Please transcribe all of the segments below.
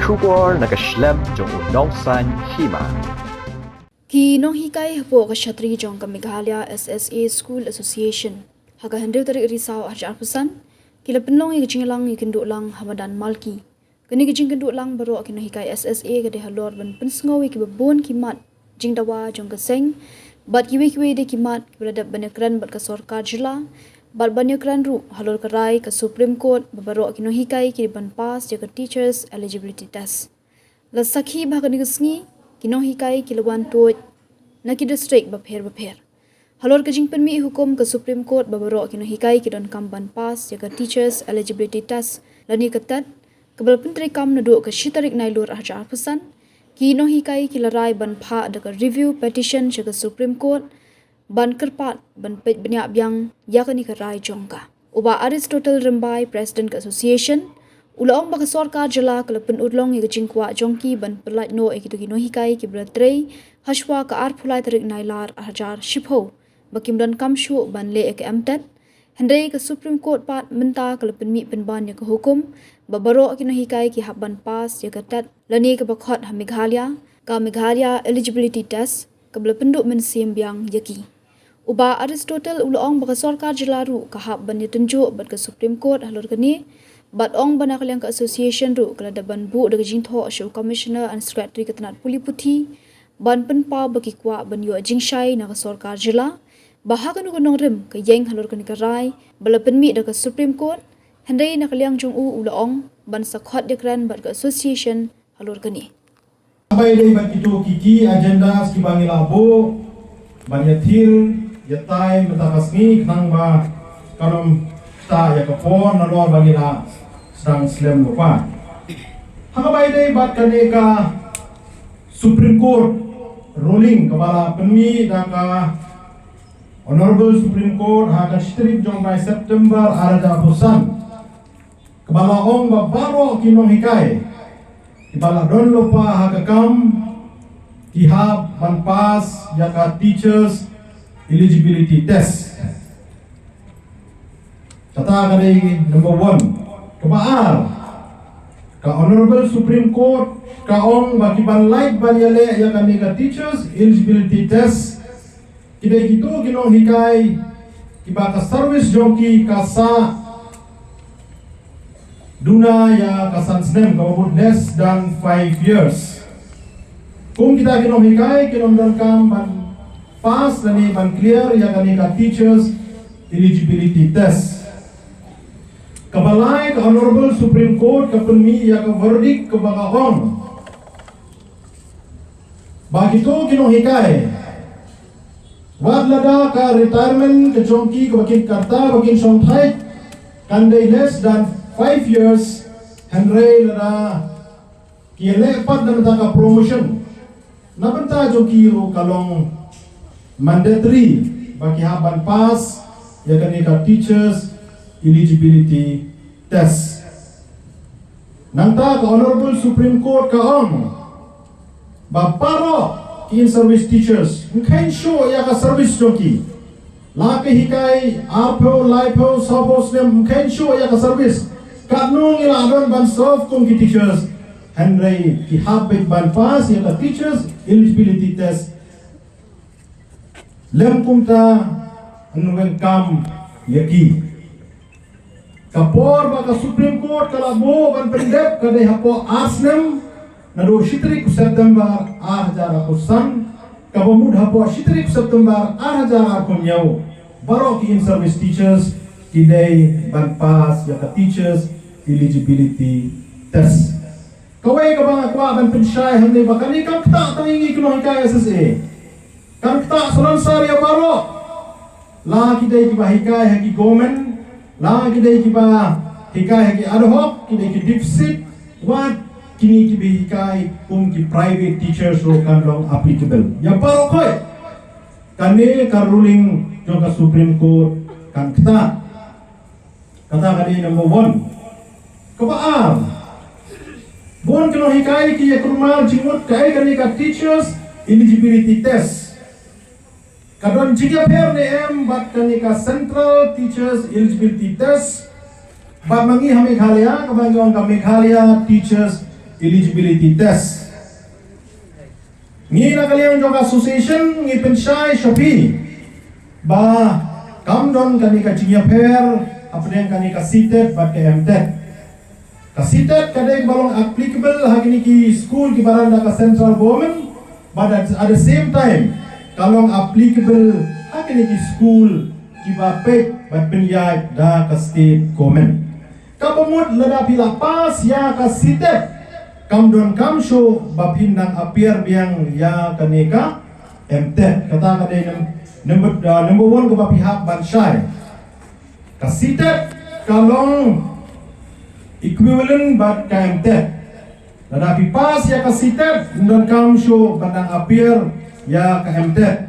Shubor nakaslem jong unongsan Hima. Ki nong hikai po ka Shatri jong ka Meghalaya SSA School Association. Haga handel tarik risau arjar pesan. Kila penlong i kecing lang i kenduk lang Hamadan Malki. Kini kecing kenduk lang baru kina hikai SSA ke de Halor ban pensngawi ki bebon kimat jing dawa jong keseng. Bat kiwe de kimat beradab banyak bat ka sorkar jila. Bat banyak ru Halor kerai ke Supreme Court baru kina hikai ki ban pass jaga teachers eligibility test. Lasakhi bahkan kesngi kinong hikai kilawan tuj na ki district bapher. Halor ke Jingpynmih Hukum ke Supreme Court babarok kinong hikai ki don kamban pass jaga teachers eligibility test lani ketat kebal penteri kam naduk ke shitarik nailur arja pesan kinong hikai kilarai ban Phah daga review petition jaga Supreme Court ban kerpat ban pej banyak biang yakani kerai jongka uba Aristotle Rembai President ke Association Ulaong baka sorkar jela kalapan udlong i kecing kuat jongki ban perlait no e kitu kino hikai ki beratrai haswa ka ar pulai tarik nailar hajar shipho bakim dan kamshu ban le ke amtet hendai ke Supreme Court pat menta kalapan mi penban ya ke hukum babaro kino hikai ki habban pas ya ketat lani ke bakhot ha Meghalaya eligibility test ke bela penduk mensim biang yaki uba Aristotle ulaong baka sorkar jelaru ka habban ya tunjuk bat ke Supreme Court halor kini Bat ong banak liang ke association ru kala da ban bu daga jingtho show commissioner and secretary ketanat puli puti ban penpa bagi kwa ban yo jingshai na sorkar jila bahagan ko nong rim ke yeng halor kan karai bala penmi daga Supreme Court hendai na kaliang jong u ulaong ban sakhot dekran bat ke association halor kani Sampai dai bat itu kiki agenda ski bangi labo ban yathil yatai metakasmi nang ba kanom ta ya kapon na luar bagi na sedang slam lupa. Hakabai dai bat kane ka Supreme Court ruling kepala penmi dan ka Honorable Supreme Court hakan strip jong by September araja pusan kepala ong babaro kinong hikai kepala don lupa hakakam kihab ban pass yaka teachers eligibility test. Kata kali number 1 kebaar ka Honorable Supreme Court ka ong bagi ban light ban yale yang kami ka teachers eligibility test kidai gitu kinong hikai kiba ka service joki kasa duna ya kasan snem ka less than 5 years kung kita kinong hikai kinong dalkam ban pass dan ban clear yang kami ka teachers eligibility test Kabalai ke Honorable Supreme Court ke penmi ya ke verdict ke bagahong. Bagi tu kinong hikai. Wad lada ka retirement ke jongki ke bakin karta bakin songthai kandai less than 5 years henry lada kiele pat dan ka promotion. Nabenta jongki ro kalong mandatory bagi haban pass ya kanika teachers eligibility test. Nanta ke Honorable Supreme Court ka ong baparo in service teachers mungkin show ya ka service joki laki hikai apo lipo sabos nem mungkin show ya ka service kanung ila adon ban serve kong ki teachers henry ki habit ban pass ya ka teachers eligibility test lem kumta anu kam yaki kapor baka Supreme Court kalabo ban pendep kadai hapo asnem nado shitrik September 2009 kabamud hapo shitrik September 2009 baro ki in service teachers kidai ban pass ya ka teachers eligibility test kawai ka bang akwa ban pensyai hande bakani kam ta tangi kuno hikai SSA kam ta solansar ya baro la kidai ki bahikai haki government la kidai kiba hikai haki ad hoc kidai ki deficit wat kini ki hikai ki private teachers ro kan long applicable ya paro koi kane ka ruling jong ka Supreme Court kan kata kali number 1 kabaar bon kino hikai ki kurmal jimut kai kani ka teachers eligibility test Kadon jika PRDM bat kanika Central Teachers Eligibility Test bat mangi Meghalaya kabangong ka Meghalaya Teachers eligibility test. Ngi na kaliang jong association ngi pensai Shopee ba kamdon kani ka Jingpynmih apnen kani ka seated ba ke MTET. Ka seated kadai balong applicable hagini ki school ki baranda ka central government, but at the same time kalong applicable hagini ki school ki ba pay ba penyai da ka state government. Kapamut lada pila pas ya ka seated kamdon kamsho bapin nang appear biang ya kaneka MTET kata kadai number one ko bapihak bansai ka seated kalong equivalent bat ka MTET lada pas ya ka seated kamdon kamsho bandang appear ya ka MTET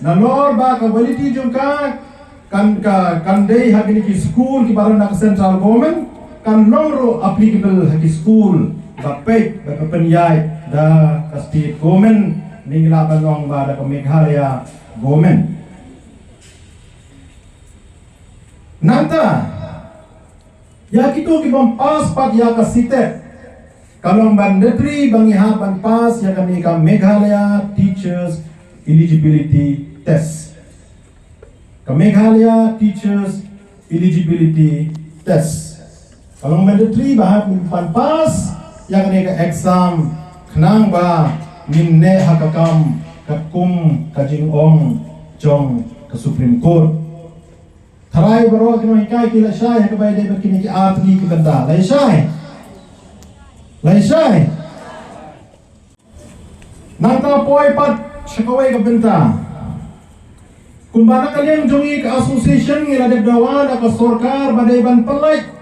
nalor ba ka quality jung ka kan day hagini ki school ki baranda ka central government kan nomro applicable hagi school bapay penyai da ka state government ninglaban nong ba da ka Meghalaya government. Nanta ya kito ki bang pas pat ya ka site kalong mandatory bang iha bang pas ya kami ka Meghalaya teachers eligibility test. Ka Meghalaya teachers eligibility test. Kalong mandatory bah pan pas yang ni ka exam kenang ba minne hakakam kakum kajing ong jong ke Supreme Court. Tarai baro kino hikai kila syai ka bay de berkini ki atli ki benda. Lai syai. Nanta poi pat syakawai ka benda. Kumbana kalian jongi ke association ngila dawan ka sorkar badai ban pelai.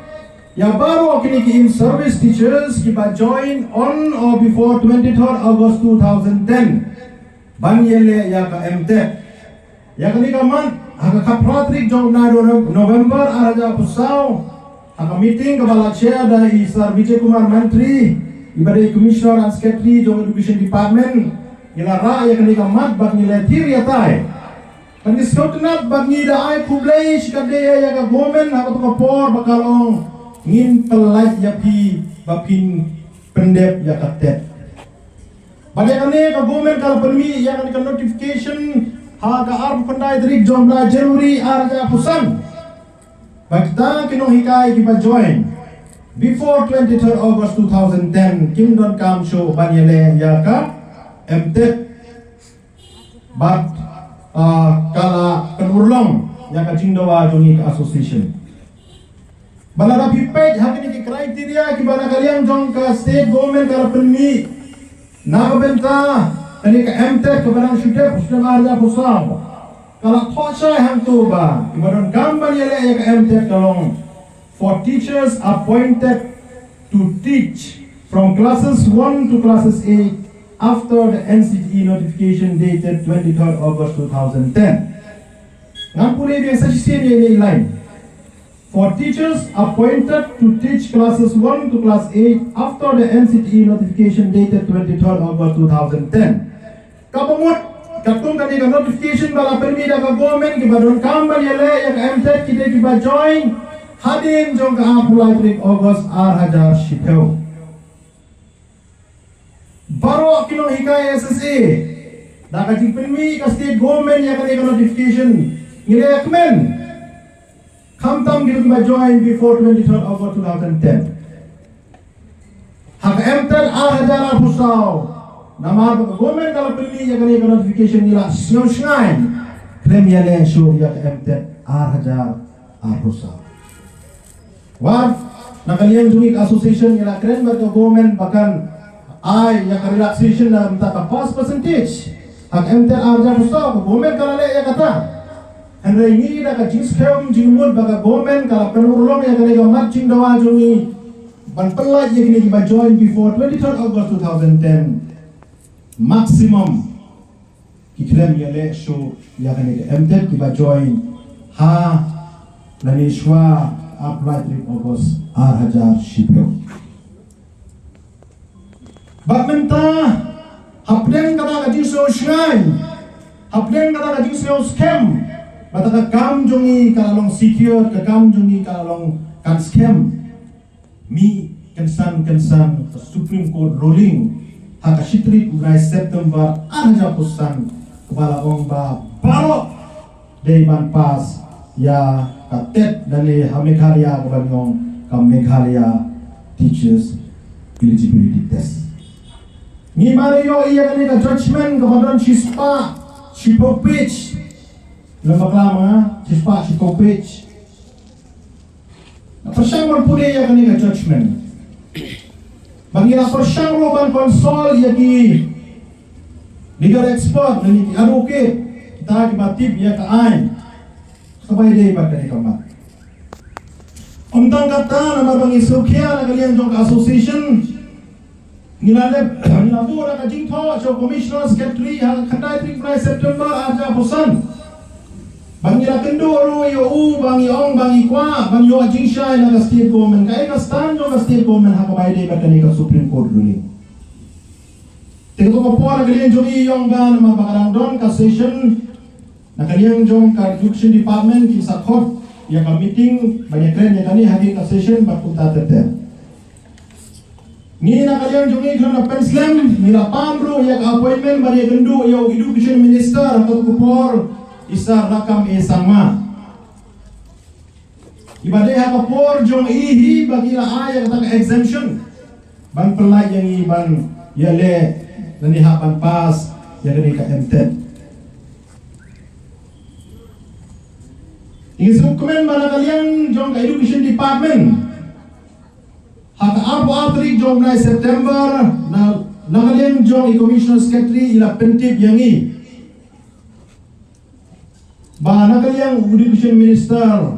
Ya baru kini ki in service teachers kita join on or before 23rd August 2010 ban yele ya ka MTET ya kini ka man haka kapratrik jong na November araja pusau haka meeting ka balakshya da Sir Vijay Kumar Mantri ibadai commissioner and secretary jong education department ila ra ya kini ka mat bag nila tir ya tai kan iskotnat bag ni da ai kublai shikade ya ka government haka to ka por bakalong ngin pelat ya pi bapin pendep ya katet. Pada kane ka government kala permi yang ka notification ha ka arm pandai drik jom na January arja pusan. Bagta kino hikai ki join before 23rd August 2010 kim don kam show banyele ya ka MTET but kala kanurlong ya ka jingdawa jongi ka association. Balada pipet hakini ki kriteria ki bana kalian jong ka state government kala permi na benta kani ka MTET ka barang syude pusna arja pusam kala thosha hang tu ba ki baron gamban yele ya ka MTET kalong for teachers appointed to teach from classes 1 to classes 8 after the NCTE notification dated 23rd August 2010 ngampune dia sesi ni line. For teachers appointed to teach classes 1 to class 8 after the NCTE notification dated 23rd August 2010. Kapamut, katung kani ka notification bala permi da ka government ki badon kamban yele yang MTET kita ki ba join hadin jong ka apulai trik August hajar shipeu. Baro kino hikai SSA da ka Jingpynmih ka state government yang kani ka notification ngirekmen Kamtam gitu kita join before 23rd August 2010. Hak MTET hajar pusau. Nama government kalau pilih ya kani notification nila sngai. Klaim ya le show ya MTET hajar pusau. Wat nakalian jungik association nila keren berka government bahkan ai ya relaxation na minta ka pass percentage. Hak MTET hajar pusau government kalau le ya kata Henry ini dah kacing sekarang jingmut baga government kalau penurulong yang kena matching dawa jungi ban pelat yang kena kita join before 23rd August 2010 maximum kita ni le show yang kena MTET kita join ha lani shwa apply 3 August hajar shipyo. Bagmenta hapden kata kacing show shrine hapden kata kacing show scam. Mata ka kam jongi kalalong secure ka kam jongi kalalong kan scam mi kensan Supreme Court ruling haka shitri unai September anja pusan kepala ongba balok deiman pas ya katet dari Meghalaya kabanyong ka Meghalaya teachers eligibility test ni Mario iya ka judgment kepada Chispa Chipopich lama Chispa Chipopich persyang berpude iya ka judgment bangila persyang roban konsol iya ki legal expert dan advocate kita kibatip iya ka ain sabay day bagay kamat. Umtang kata nama bang Isukya na kalian jong association nilalabura ka Jingpynmih so commissioner secretary hang kanday 3 September aja pusan. Bang ila kendo ro yo bang iong bang ikwa bang yo jingshay na state government kay ka stand yo state government ha kabay day bagay ka Supreme Court ruling. Tingko ko po na kalian jong iyong ba na mabakarang don ka session na kalian jong ka education department kisa court ya ka meeting banyak kren ya kani hagi ka session bapunta tete ni na kalian jong iklan na penslam nila pamro ya ka appointment bari gendu ya education minister atau kupor isa rakam esama ibadai ha kapor jong ihi bagi la aya kata exemption ban pelai yang iban ya le nani hapan pas ya kani ka MTED. Ingin hukuman mana kalian jom ke education department hak arbo-artrik jom 9 September na kalian jom commissioner secretary ila pentip yang i ba na kalian education minister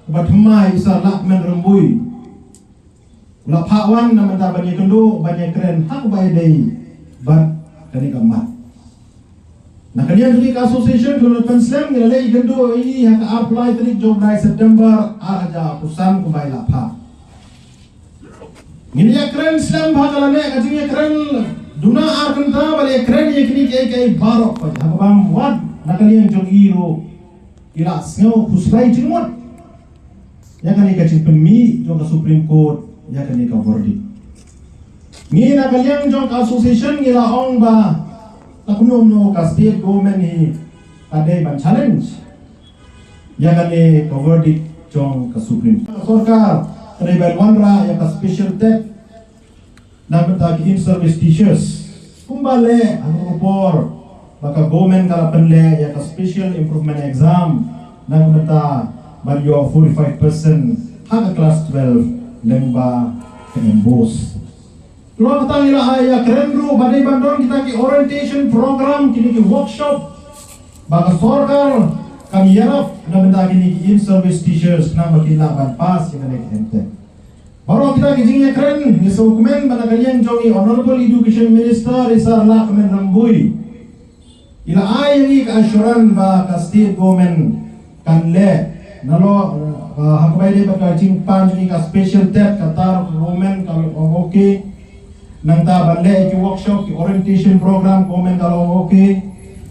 ba Thymmai isa lakmen rembui ula Phah na mata banyak kendo banyak keren hak bay day ban kani kamat. Nah kalian juga ke association kalau penslam nilai gendo ini hak apply tarik job 9 September aja pusan kumbai la Phah. Ini ya keren slam bhagalan ne kajing ya keren duna arkan ta bale keren ya kini kai barok pa hak bang wat nah kalian jong iro ila sngo kuslai jingmot. Ya kan ka Jingpynmih jong ka Supreme Court ya kan ka verdict. Ni nah kalian jong ka association ila ong ba takunom ka state government ni kadai ban challenge ya kani ka verdict jong ka Supreme Sarkar tribal wanra ya ka special tech na betagi in service teachers kumbale ang report baka government kala penle ya ka special improvement exam na beta banyo 45% hanggang class 12 lemba ka embos. Kalau kita nila ay keren bro, badai bandon kita ki orientation program, kini ki workshop, baka sorkar kami yarap na benda kini ki in service teachers na makilaban pas yang ada ki baru kita ki jingnya keren, ni hukuman bana kalian jongi honorable education minister Isar Lakmen Rambui, ila ay yang ki assuran ba ka state government kan le nalo hakbay de baka Jingpynmih ka special tab katar government kalau okay. Nang taban le ki workshop ki orientation program komen kalau okay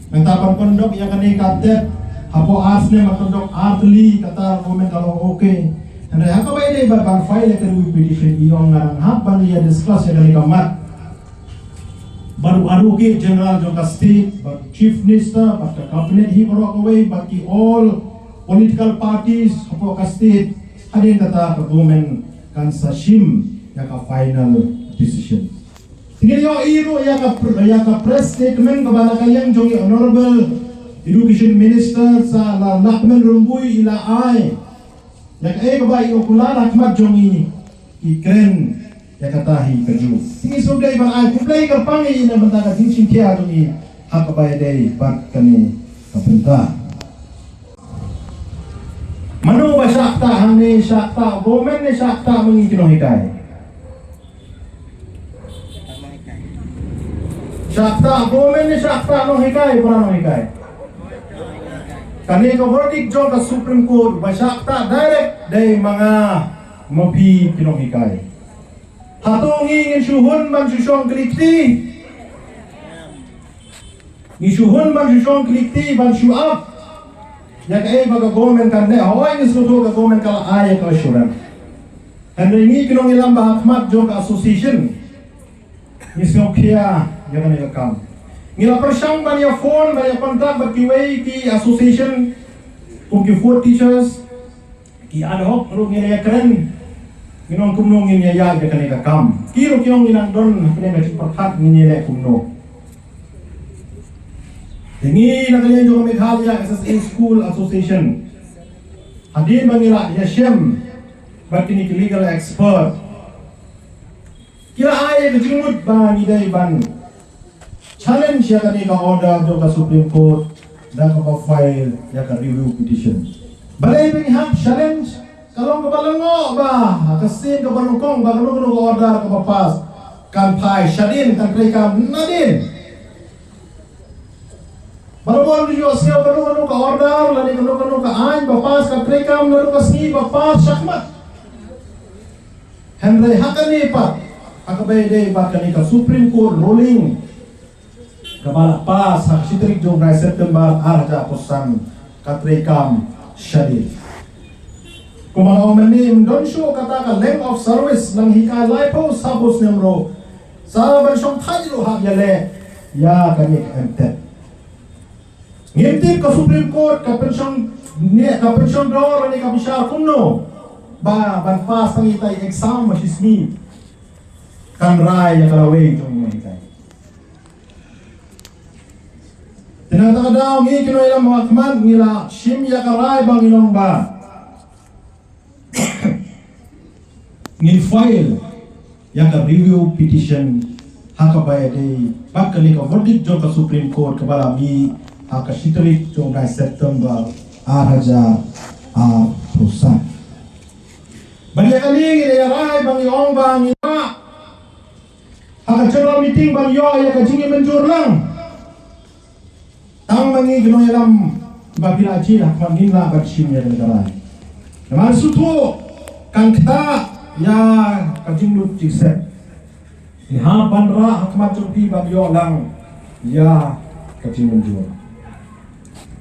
nang taban pondok ya kani katet hapo asne matondok artli kata komen kalau okay and haka bay day ban file ka petition iong ngarang hapan ya discuss ya kani kamat baru ki general joka state chief minister but cabinet he baru away baki all political parties hapo ka state hadin kata ka government kan sashim ya ka final decision. Tinggal yo iro ya ka press statement kepada kalian jongi honorable education minister sa Lakmen Rambui ila ai ya ka bayi okula lakmat jongi ikren ya katahi kaju ini sudah bang ai kumplay ka pangi na banta ka jing kia jongi hak bayi dai bak kani kapenta mano ba sakta hane sakta gomen ne sakta mengikino hikai sakta government ni sakta no hikai para no hikai kani ko verdict jong ka Supreme Court ba sakta direct dai mga mapi kinong hikai hatong ingin suhun ban susong klikti ni suhun ban susong klikti ban suap ya kai baga government kan ne hoy ni suto ka government kala aya ka assurance Henry ni kinong ilang bahakmat jong association. Mismo kia yang kena kam. Ngila persang banyak phone banyak kontak berkiwai ki association kung ki food teachers ki ad hoc ru ngila keren. Nginong kumno nginya ya kena kam. Ki ru kinong ilang don kena perkat nginya kumno. Ini nakalian juga Meghalaya SSA School Association. Hadir bangila Yashem berkini legal expert. Kira ay kejimut bang idai ban challenge ya kani ka order do ka Supreme Court dan ka file ya ka review petition. Balai bang hak challenge kalau ka balango ba kasin ka balungkong ba kanu ka order ka papas kan pai shadin kan kreka nadin. Baru juga siapa kanu ka order lani kanu ka ain papas ka kreka kanu ka sni papas syakmat. Henry hakani pa akabay day bakani ka Supreme Court ruling kabala pas hak sitrik jong na September arja posan katrekam syadid kumahaw manim don show kata ka length of service lang hikalay po sabos nemro sa bersyong tajlo hak yale ya kani emtet ngintip ka Supreme Court ka pensyong dor ni ka bisyar kumno ba ban pas ang itay exam masismi kan rai yang kalaway jong mahitay. Tinataka daw ngi kino ilang mga kamad nila shim ya karay bang ilong ba ngin file yang ka review petition hakabay day pagkali ka verdict jong ka Supreme Court kabala mi haka sitrik jong na September araja perusahaan banyak kali ngilayaray bang ilong bang ina haka general meeting bang yo ya ka Jingpynmih lang tang mangi gino yalam babila chi hak mangin la bat shim ya negara naman sutu kan kita ya ka Jinglut jikse ni ha bandra hak mat chupi bang yo lang ya ka Jingpynmih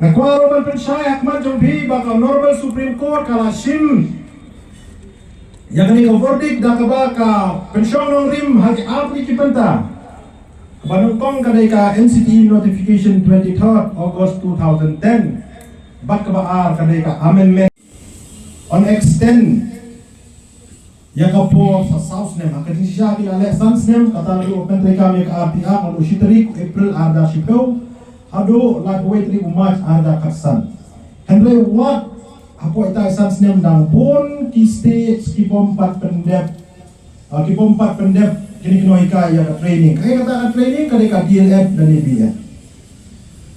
na kwaro ban pensay hak mat chupi bang honorable Supreme Court kala shim yang ni ka verdict da ka ba ka pensyong nong rim hak apli ki panta Banungkong kadai ka NCT notification 23rd August 2010 bat ka ba kadai ka amendment on extend ya ka po sa South nem akadin siya ki Alexans nem kata lu open kami ka RTA on Shitrik April arda shipeu ado like wait ri March arda katsan Henry what apo ita sans nem dang bon ki state ki pompat pendep kini kino hika ya ka training kaya kata ka training kaya ka DLF dan EBF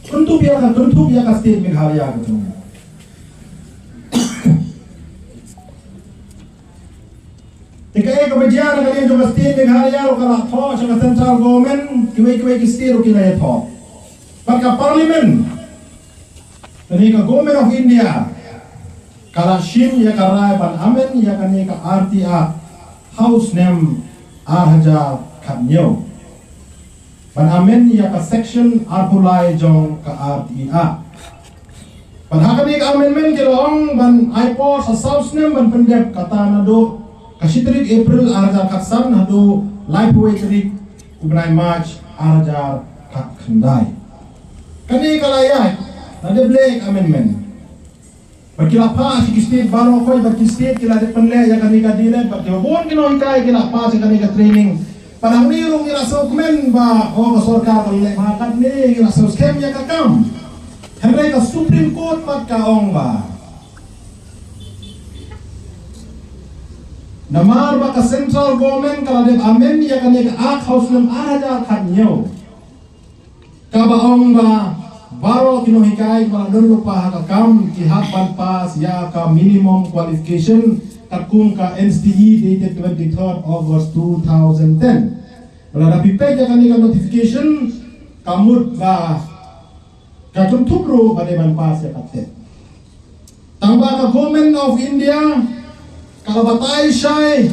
tentu biya ka state Meghalaya ka tunga tika ka bajian na kalian yung state Meghalaya o ka tho sa central government kiway ki state o kinaya tho pagka parliament kani ka government of India kala shim ya ka rai pan amen ya kani ka RTA house name arhaja kanyo pan amen ya ka section arpulai jong ka RTA pan hakani ka amendment kilong ban ipo sa south nem ban pendep kata nado kasitrik April arhaja katsan nado lifeway trik ubnai March arhaja kakandai kani kalaya nade black amendment Bakila pa si state baro ko bakil state kila de panle ya kani ka dile bakil bon kino ikay kila pa si kani ka training panang nirong ila sa dokumen ba o ka sarkar le makat ni ila sa scam ya ka kam henry ka Supreme Court magkaong ba namar ba ka central government kala de amen ya kani ka house nam araja kanyo kabaong ba baro kino hikay mga doon pa hakakam kihapan pas ya ka minimum qualification takung ka NCTE dated 23rd August 2010 wala napipeg ya kanila notification kamut ba katuntubro bademan pas ya kapte tangba ka government of India kalabatay siya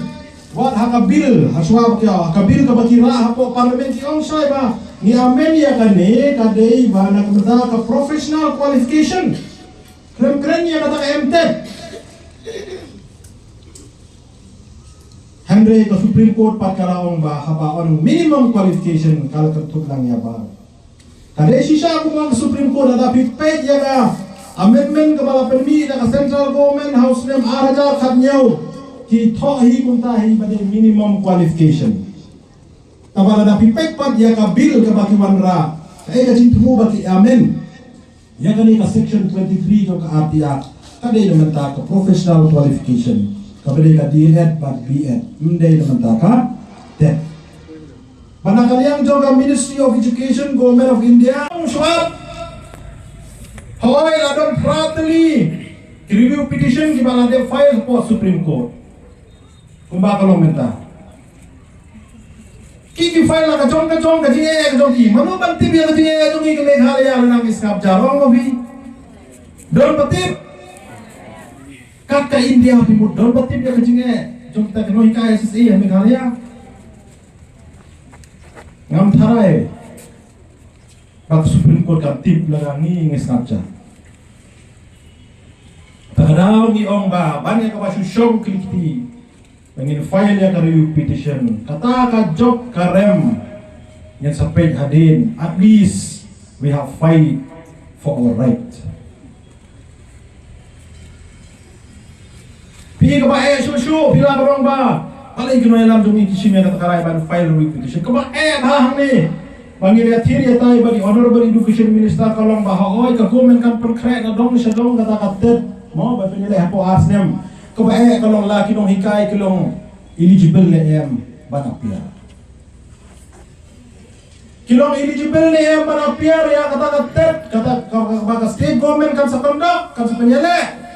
what hakabil haswab kya hakabil kabakira hapo parliament kiyong siya ba ni amen ya kane kadai ba nakmata ka professional qualification keren ya kata ka MTech Andre ke Supreme Court pat kalaong ba haba on minimum qualification kalau ketuk lang ya ba. Kade sisa ko mga Supreme Court ada pipet ya ka amendment ke bala permi da central government house name araja khatnyau ki thohi kuntahi bade minimum qualification. Tabala da pipet pat ya ka bill ke baki wanra. Ka jingpynmih baki amen. Ya kani ka section 23 to ka artia kade naman ta ka professional qualification. Kabeli ka D.Ed but B.Ed. Mendai naman ta ka TED. Panakaliang juga Ministry of Education, Government of India. Suap. Hoy ladon proudly review petition di mana dia file for Supreme Court. Kumba kalau minta. Kiki file lah kacong ka jinge kacong ki. Manu banti biar jinge kacong ki Meghalaya nang iskap jarong mobi. Don patip. Kata India pimut don batip dia kejinge jom kita kena hika SSA Meghalaya ngam tharai bak Supreme Court ka tip lagangi ngesnapcha tagadaw ni ong ba banya ka basu show klikti pengin file ya ka review petition kata ka job ka rem yang sampai hadin at least we have fight for our right. Pi ka ba susu pila barong ba paling kino alam dumi kisime kata karai ban file petition ka ba hang ni bangil ya thiri tai bagi honorable education minister kalong ba hoy ka government kan perkret na dong sa dong kata katet mo ba pinile hapo asnem ka ba kalong la kinong hikai kilong eligible le em banapia kilong eligible le em banapia ya kata katet kata ka state government kan sa kondok kan sa penyele.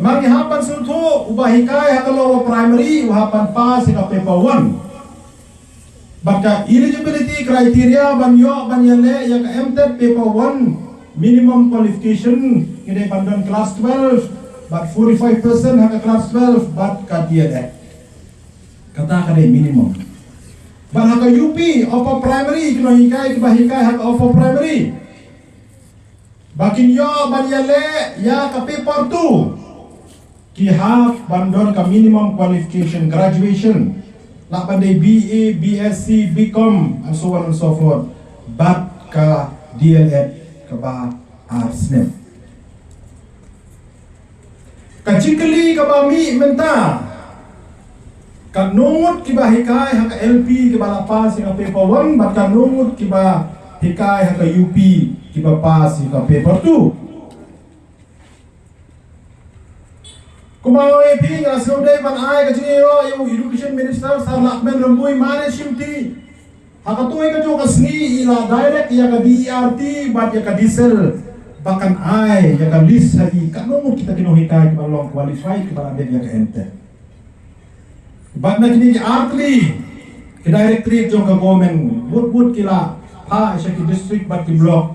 Mari hapan sutu ubah hikai hakalo primary uhapan pas ka paper 1. Baka eligibility criteria banyo banyale yang MTED paper 1 minimum qualification ini pandan class 12 but 45% haka class 12 but ka DLE. Kata ka minimum. But haka UP upper primary kino hikai haka upper primary. Bakin yo banyale ya ka paper 2. Ki half bandon ka minimum qualification graduation nak pandai BA, BSc, BCom and so on and so forth but ka DLED ka ba ARSNEP ka cikeli ka ba mi menta ka nungut ki ba hikai haka LP ki ba lapas ka paper 1 but ka nungut ki ba hikai haka UP ki ba pas ka paper 2. Kumawi pi ngasau dai ban ai ka jinero yu education minister sarlak men rambui mane simti hakatui ka jo ka sni ila direct ya ka DERT bat ya ka diesel bahkan ai ya ka list hai kanu kita kinuhita ka long qualified ka ba ya ka ente bat na kini artli ke directorate jo ka government but kila Phah sa ki district bat ki block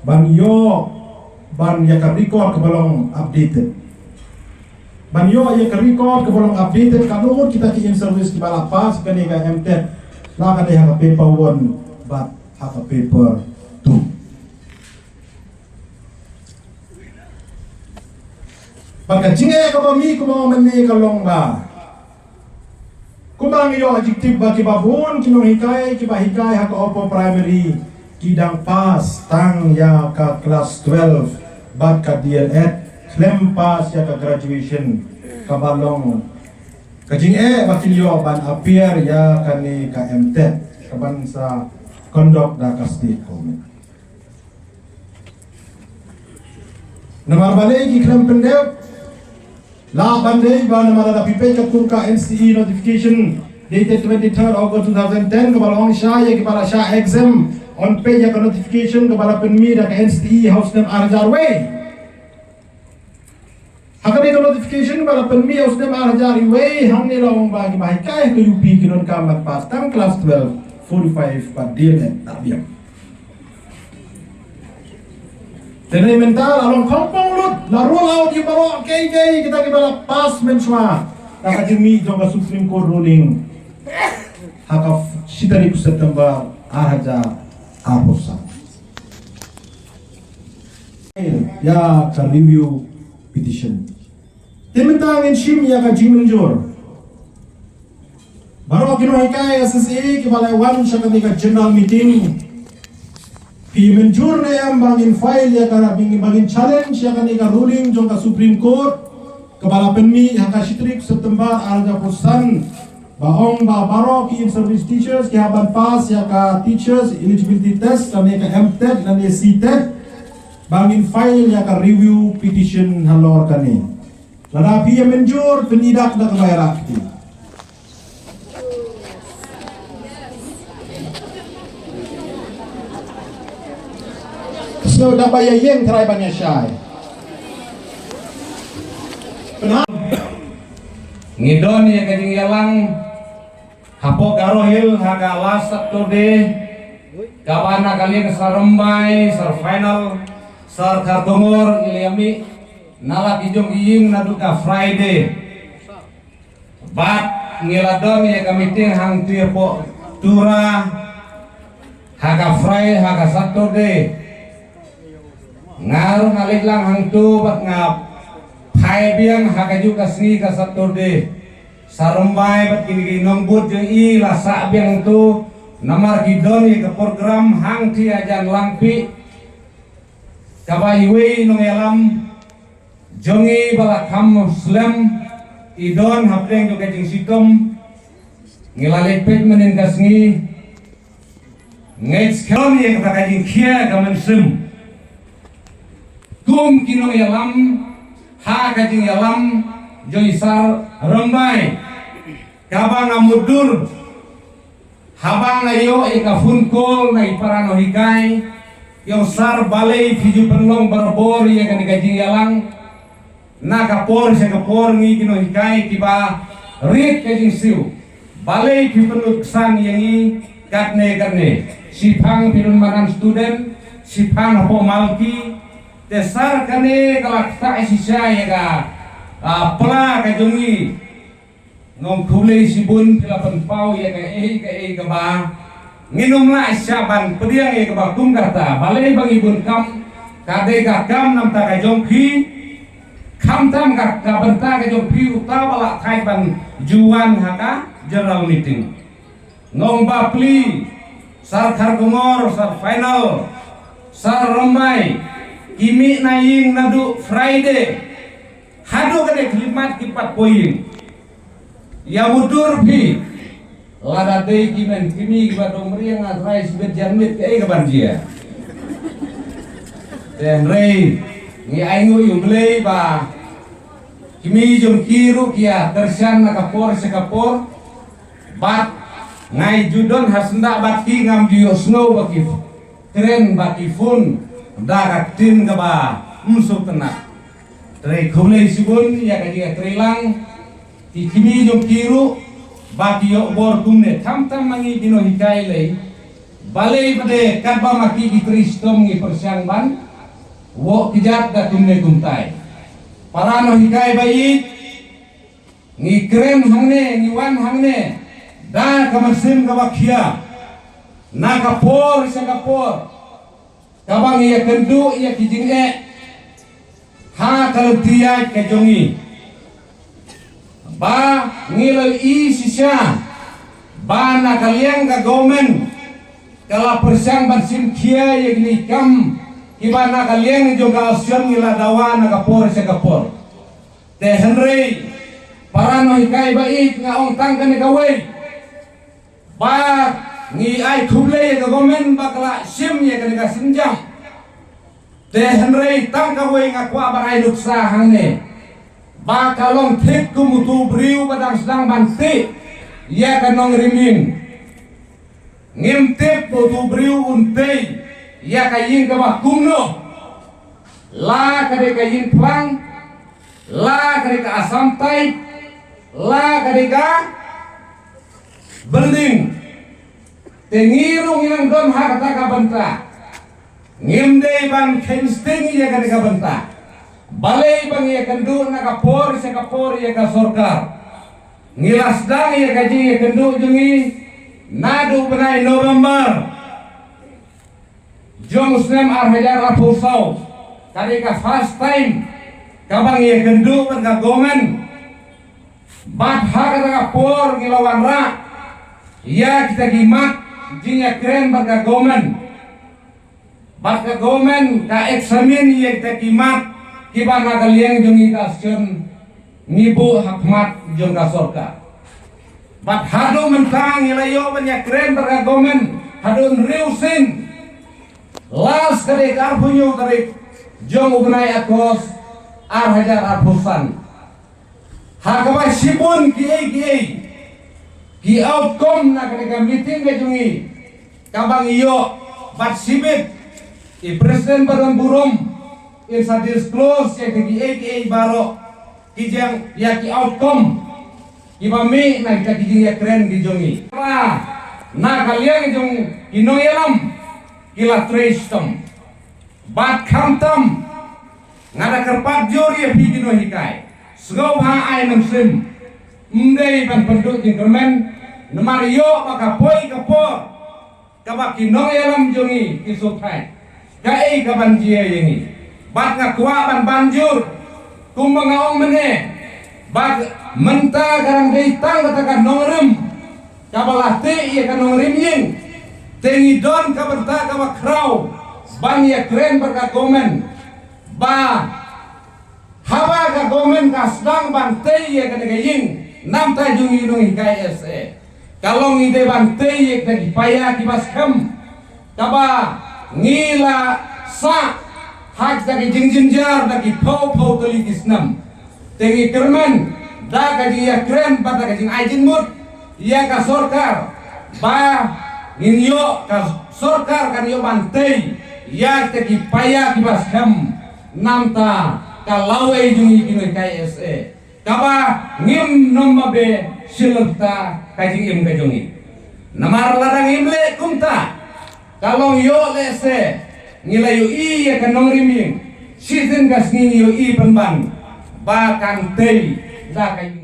ban yo ban ya ka record ka balong updated. Banyo ya ke record ke belum updated kanun kita ki in service ki bala pas kani ka MTED la ka dia ka paper 1 but ha ka paper 2. Baka jinge ka ba mi ko mo menni ka long ba. Kumang yo adjective ba ki babun kinong hikai ki ba hikai ha ka upper primary kidang pas tang ya ka class 12 but ka DLED claim pass ya ka graduation kabalong kajing bakil yo ban appear ya kani ka MTED kaban sa conduct da ka state government namar balay ki claim pendep la bandai ba namara da pipe ka kun ka NCE notification dated 23rd August 2010 kabalong siya ya kibala siya exam on page ya ka notification kabala penmi da ka NCE house name Arjarway. Hakani ka notification bala penmi usne marjari way hang ni long bagi mai kai ke UP kinon kamat pas tang class 12 45 pa DLED tabiam. Tenai mental along kampung lut la roll out di bawah KJ kita ke bala pas menswa ta jemi jong Supreme Court ruling haka 7 September araja aposa ya ka review petition. Tementang in shim ya ka Jingpynmih Baru kino hikai SSA kibalai wan syakatika general meeting. Pi menjur na yang bangin file ya kana bangin challenge ya kanika ruling jong ka Supreme Court kepala penmi haka Shitrik September arja pusan baong ba baro ki in service teachers ki haban pass ya ka teachers eligibility test dan ya ka MTech dan ya CTech bangin file ya ka review petition Halor kani lada pi menjur penyidak na kabayar aktif. So dapat yang terai banyak syai. Ngidon ya kajing yalang hapo garohil haga last Saturday kabana kalian sarembai sar final sar kartongor iliami nala kijong iying naduka Friday bat ngiladon ya kamiting hang tirpo tura haga Friday haga Saturday ngaruh ngalik lang hang tu bat ngap hai biang hakaju kasni ka Saturday sarumbai bat kini nombut jeung i lasa biang tu namar gidon ye ke program hang ti ajan langpi kabaiwe nong elam jongi balakam muslim idon hapdeng juga jing sitom ngilalik pet menen kasni ngets kron ye ka kajing kia kamen sim kum kinong yalam ha kajing yalam joisar rembai kabang amudur habang ayo ika funkol na iparano hikai yung sar balay fiju penlong berbor ya kan kajing yalang na kapor sa kapor ngi kinong hikai kiba rit kajing siu balay fi penluksan yangi katne sipang pinun makan student sipang hapo malki desar kane kalak tak sisa ya ka pela kajongi ngom kulei sibun pilapan pau ya ka ba nginum la saban pediang ya ka ba kum kata balai bang ibun kam kade ka kam nam ta kajong phi kam tam ka benta kajong phi uta bala thai ban juan haka general meeting ngom ba pli sar khargongor sar final sar romai kimi naing nadu Friday hadu kade klimat kipat poin ya mudur pi lada dei kimen kimi kibat domri yang atrai sibet janmit ke kabanjia ten rei ngi aingu yublei ba kimi jom kiru kia tersian na kapor se kapor bat ngai judon hasnda baki ngam juyo snow baki tren baki fun dagat tin ka ba musuk tenak tray khulei sibun ya kaji trilang ti kimi jom kiru bagi yo bor kumne tam mangi dino hikai lei balai pade kadba maki ki kristom ngi persiang ban wo kijat da kumne kumtai parano hikai bai ngi kren hangne ngi wan hangne da kamersim ka bakia na kapor sa kapor kabang ia kendu ia kijing ha kalau dia kejongi ba ngilai i sisa ba na kaliang ka gomen kala persiang bansim kia ia gini kam iba na kaliang juga asyam ngila dawa na kapor sa kapor te henry parano hikai bait nga ong tangkan gawe ba ngi ai thuble ka gomen bakla sim ye kan ka sinjam te henry tangka we nga kwa barai luksa hangne ba kalong thik kumutu briu badang sedang banti ya kanong rimin ngimtip tu briu unte ya kayin ka ba kumno la kade kayin plang la kade ka asamtai la kade ka building tengirung ilang don hakata ka banta ngimdei ban kensting ya ka banta balai bang ya kendu na kapor sa kapor ya ka sorkar ngilasdang ya kaji ya kendu jungi nadu benai November jong snem arhajar apusau kali ka first time kabang ya kendu ban ka gomen bat hakata kapor ngilawan ra Ya kita gimat jingya keren baka gomen ka eksamin ya kita gimat kiba nagaliang jungi kasyon ngibu hakmat jung ka sorka. Bat hado mentang ilayo banya keren baka gomen hadun riusin las kare karpunyo tarik jong ugnay akos hajar arpusan hakabay sibun ki outcome na kaneka meeting ke jungi kabang iyo bat sibit i presiden badan burum in sa disclose ya ki baro ki jang ya ki outcome ki bami na kita ki ya keren di jungi na kalian jung inoyelam kila trestom bat kamtam ngada kerpat jori pigino hikai sgau ha ai namsim mdei ban penduk jingkermen nemario maka poi kapor kabak kinong yalam jongi kisutai kai kaban jia yengi bat ngakwa ban banjur kumbangaong mene bat menta garang deitang katakan nongrem kabalah te ia kan nongrem ying tengi don kabarta kabak krau ban ya keren berkagomen ba hawa kagomen kasdang ban te ia kan gaying nam ta jungi nung hikai se kalong ide ban te ia kan dipaya kibaskem kaba ngila sa hak dagi jingjinjar dagi pau teli kisnam tengi kermen da kaji ya keren pada kaji ajin mut ia ka sorkar ba inyo ka sorkar kan yo bantai ya tegi paya kibaskem namta kalawe jungi kino kai se kaba ngim nomba be silurta kaji im kajongi namar larang imle kumta kalong yo lese ngilayu i ya kanong riming season gas ngi yo i penban ba kan tei da kai